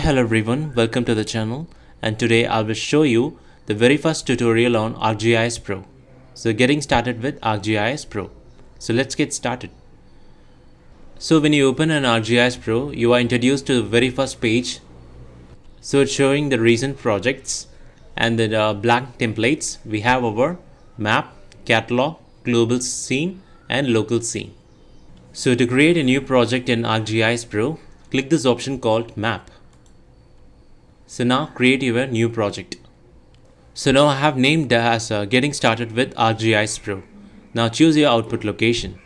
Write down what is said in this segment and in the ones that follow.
Hello everyone, welcome to the channel, and today I will show you the very first tutorial on ArcGIS Pro. So getting started with ArcGIS Pro. So let's get started. So when you open an ArcGIS Pro, you are introduced to the very first page. So it's showing the recent projects and the blank templates. We have our map, catalog, global scene and local scene. So to create a new project in ArcGIS Pro, click this option called map. So now create your new project. So now I have named as getting started with ArcGIS Pro. Now choose your output location.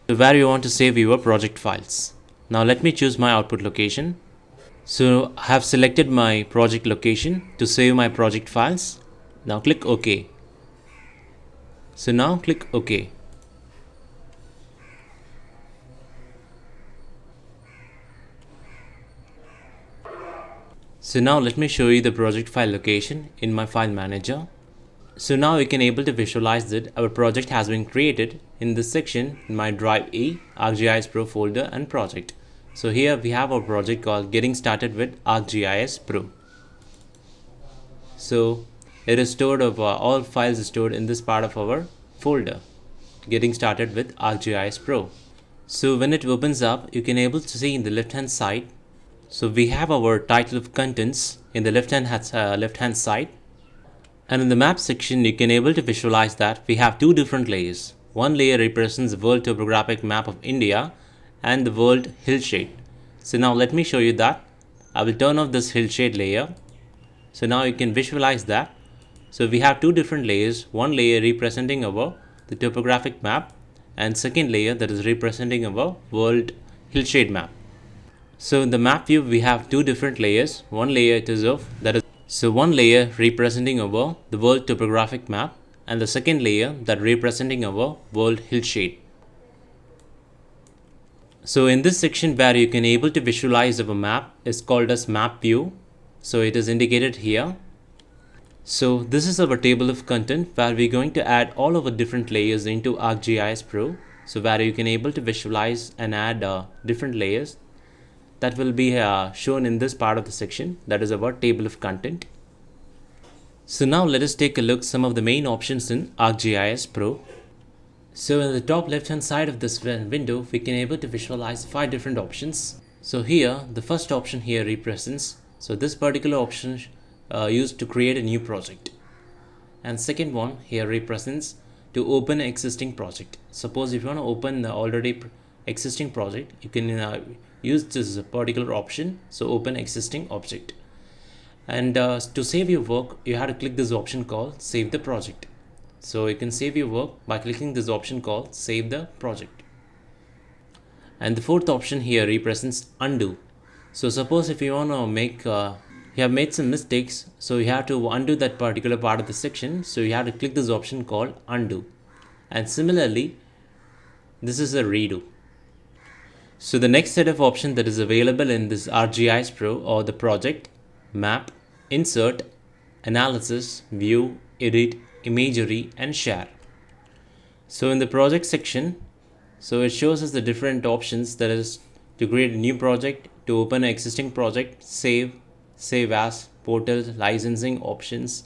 So where you want to save your project files. Now let me choose my output location. So I have selected my project location to save my project files. Now click OK. So now click OK. So now let me show you the project file location in my file manager. So now we can able to visualize that our project has been created in this section in my drive E, ArcGIS Pro folder and project. So here we have our project called Getting Started with ArcGIS Pro. So it is stored of all files stored in this part of our folder, Getting Started with ArcGIS Pro. So when it opens up, you can able to see in the left hand side. So we have our title of contents in the left hand side, and in the map section you can able to visualize that we have two different layers. One layer represents the world topographic map of India and the world hillshade. So now let me show you that. I will turn off this hillshade layer. So now you can visualize that. So we have two different layers. One layer representing the topographic map and second layer that is representing our world hillshade map. So in the map view we have two different layers. One layer one layer representing our the world topographic map and the second layer that representing our world hillshade. So in this section where you can able to visualize our map is called as map view. So it is indicated here. So this is our table of content where we're going to add all of the different layers into ArcGIS Pro. So where you can able to visualize and add different layers that will be shown in this part of the section, that is our table of content. So now let us take a look some of the main options in ArcGIS Pro. So in the top left hand side of this window we can able to visualize 5 different options. So here the first option here represents, so this particular option used to create a new project, and second one here represents to open an existing project. Suppose if you want to open the already existing project, you can use this particular option, so open existing object. And to save your work you have to click this option called save the project. So you can save your work by clicking this option called save the project. And the fourth option here represents undo. So suppose if you want to make you have made some mistakes, so you have to undo that particular part of the section, so you have to click this option called undo. And similarly this is a redo. So the next set of options that is available in this ArcGIS Pro or the project, map, insert, analysis, view, edit, imagery and share. So in the project section, so it shows us the different options, that is to create a new project, to open an existing project, save as, portal, licensing options,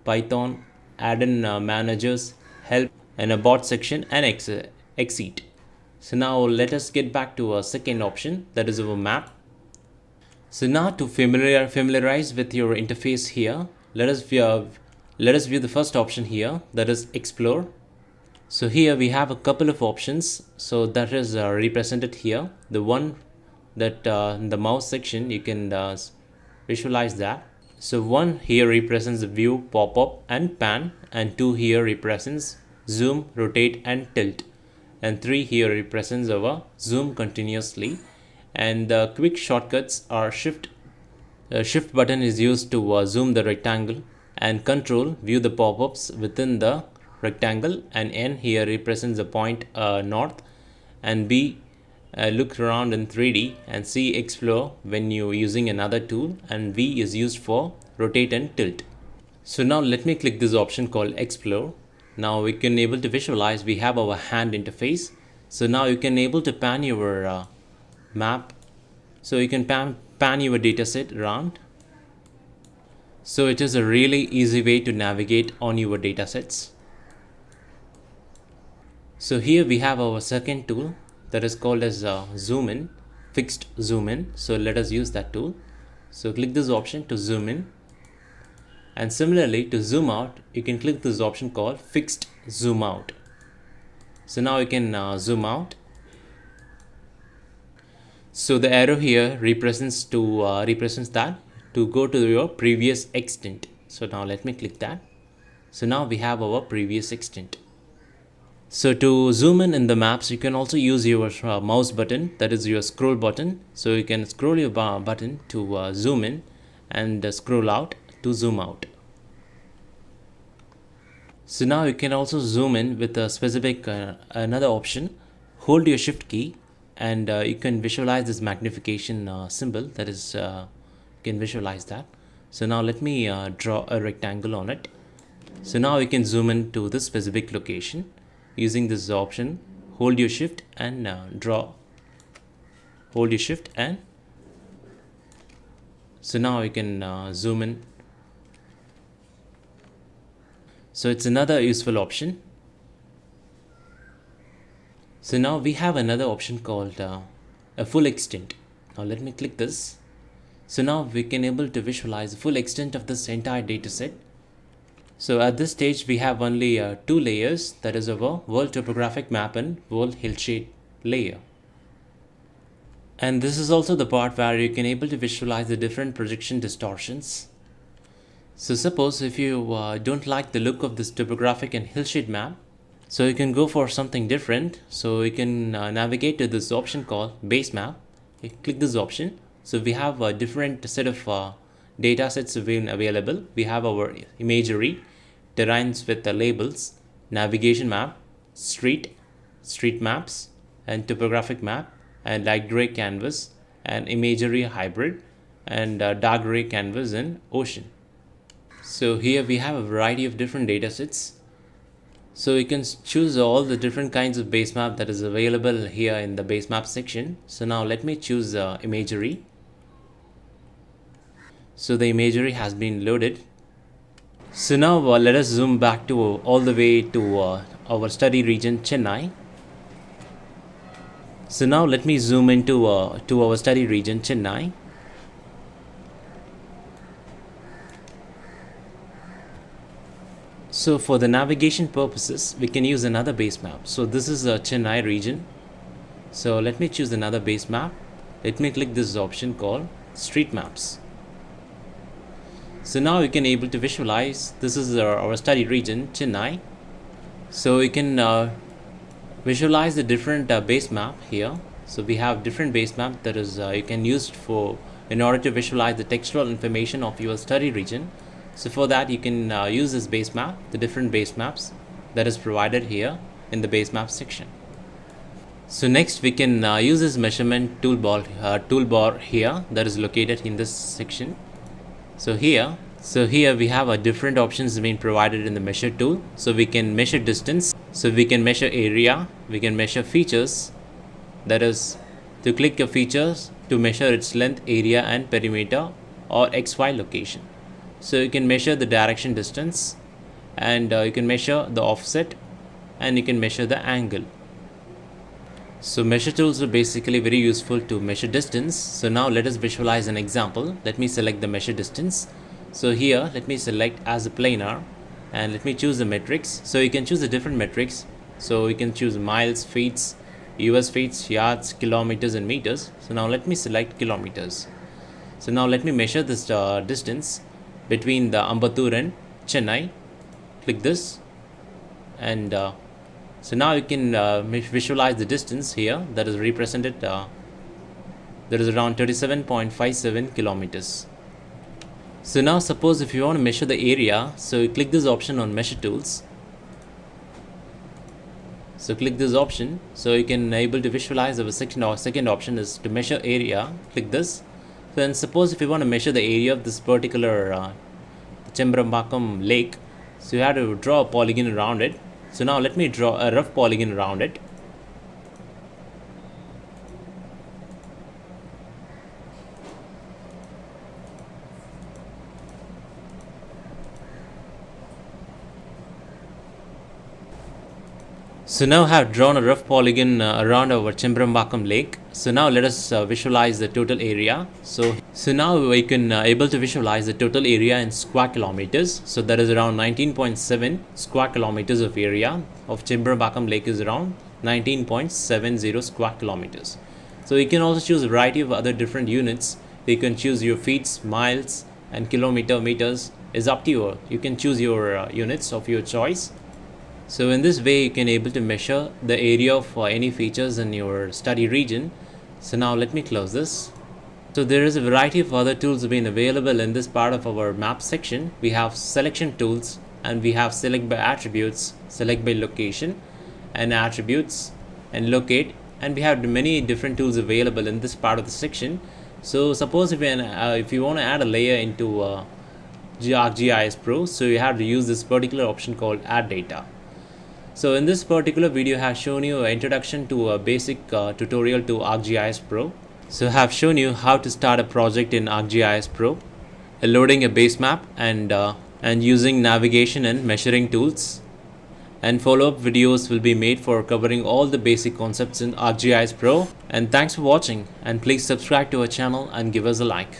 Python, add-in managers, help and about section and exit. So now let us get back to our second option, that is our map. So now to familiarize with your interface here, let us view the first option here, that is explore. So here we have a couple of options, so that is represented here. The one that in the mouse section you can visualize that. So one here represents the view, pop-up and pan, and 2 here represents zoom, rotate and tilt, and 3 here represents our zoom continuously. And the quick shortcuts are shift button is used to zoom the rectangle, and control view the pop-ups within the rectangle, and N here represents the point north, and B look around in 3D, and C explore when you using another tool, and V is used for rotate and tilt. So now let me click this option called explore. Now we can able to visualize we have our hand interface. So now you can able to pan your map. So you can pan pan your dataset around. So it is a really easy way to navigate on your datasets. So here we have our second tool that is called as zoom in, fixed zoom in. So let us use that tool. So click this option to zoom in. And similarly, to zoom out, you can click this option called fixed zoom out. So now you can zoom out. So the arrow here represents that to go to your previous extent. So now let me click that. So now we have our previous extent. So to zoom in the maps, you can also use your mouse button, that is your scroll button. So you can scroll your button to zoom in and scroll out to zoom out. So now you can also zoom in with a specific another option. Hold your shift key and you can visualize this magnification symbol, that is you can visualize that. So now let me draw a rectangle on it. So now you can zoom in to this specific location using this option. Hold your shift and draw. Hold your shift and so now you can zoom in. So it's another useful option. So now we have another option called a full extent. Now let me click this. So now we can able to visualize the full extent of this entire data set. So at this stage we have only two layers, that is our world topographic map and world hillshade layer. And this is also the part where you can able to visualize the different projection distortions. So suppose if you don't like the look of this topographic and hillshade map, so you can go for something different. So you can navigate to this option called base map. You click this option. So we have a different set of data sets available. We have our imagery, terrains with the labels, navigation map, street maps, and topographic map, and light gray canvas, and imagery hybrid, and dark gray canvas and ocean. So here we have a variety of different data sets. So you can choose all the different kinds of base map that is available here in the base map section. So now let me choose imagery. So the imagery has been loaded. So now let us zoom back to all the way to our study region Chennai. So now let me zoom into to our study region Chennai. So for the navigation purposes, we can use another base map. So this is a Chennai region. So let me choose another base map. Let me click this option called street maps. So now you can able to visualize this is our study region Chennai. So you can visualize the different base map here. So we have different base map that is you can use for in order to visualize the textual information of your study region. So for that you can use this base map, the different base maps that is provided here in the base map section. So next we can use this measurement toolbar here that is located in this section. So here we have a different options being provided in the measure tool. So we can measure distance, so we can measure area, we can measure features, that is to click a features to measure its length, area and perimeter or XY location. So you can measure the direction distance and you can measure the offset and you can measure the angle. So measure tools are basically very useful to measure distance. So now let us visualize an example. Let me select the measure distance. So here let me select as a planar and let me choose the metrics. So you can choose the different metrics. So you can choose miles, feet, US feet, yards, kilometers and meters. So now let me select kilometers. So now let me measure this distance between the Ambattur and Chennai. Click this and so now you can visualize the distance here that is represented that is around 37.57 kilometers. So now suppose if you want to measure the area, so you click this option on measure tools. So click this option, so you can able to visualize our second option is to measure area. Click this. Then suppose if you want to measure the area of this particular Chembrambakam lake, so you have to draw a polygon around it. So now let me draw a rough polygon around it. So now I have drawn a rough polygon around our Chimbrambakam lake. So now let us visualize the total area. So now we can able to visualize the total area in square kilometers. So that is around 19.7 square kilometers of area of Chimbrambakam lake is around 19.70 square kilometers. So you can also choose a variety of other different units. You can choose your feet, miles and kilometer, meters is up to you. You can choose your units of your choice. So in this way you can able to measure the area of any features in your study region. So now let me close this. So there is a variety of other tools being available in this part of our map section. We have selection tools and we have select by attributes, select by location and attributes and locate, and we have many different tools available in this part of the section. So suppose if you want to add a layer into ArcGIS Pro, so you have to use this particular option called add data. So in this particular video I have shown you an introduction to a basic tutorial to ArcGIS Pro. So I have shown you how to start a project in ArcGIS Pro, loading a base map and using navigation and measuring tools. And follow-up videos will be made for covering all the basic concepts in ArcGIS Pro. And thanks for watching, and please subscribe to our channel and give us a like.